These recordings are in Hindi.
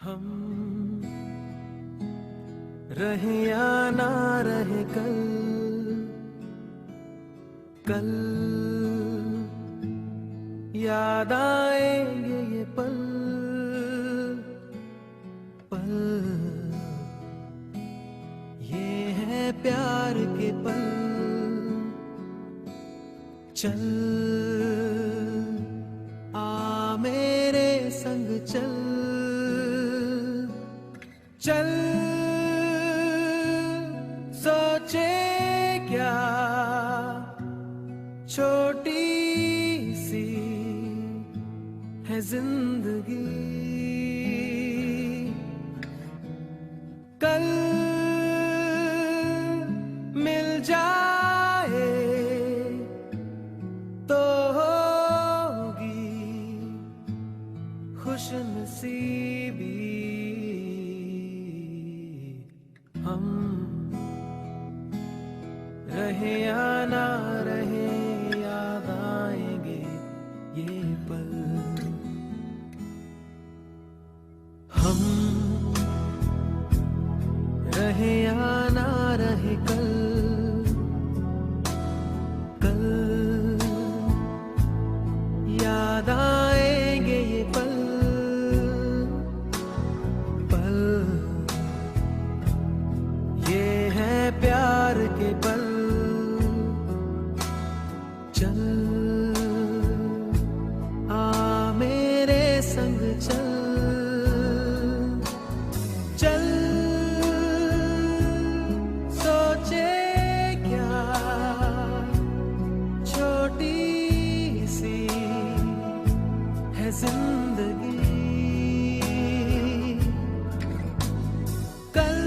हम रहे या ना रहे कल, कल याद आएंगे ये पल, पल ये है प्यार के पल। चल आ मेरे संग चल, चल सोचे क्या छोटी सी है जिंदगी, कल मिल जाए तो होगी खुशनसीबी। हम रहे या ना रहे याद आएंगे ये पल। हम रहे या ना रहे कल, कल याद आएंगे ये पल, पल ये है प्यार के पल। चल आ मेरे संग चल, चल सोचे क्या छोटी सी है जिंदगी, कल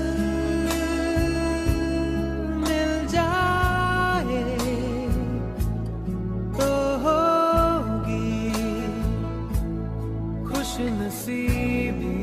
मिल जाए तो होगी खुशनसीबी।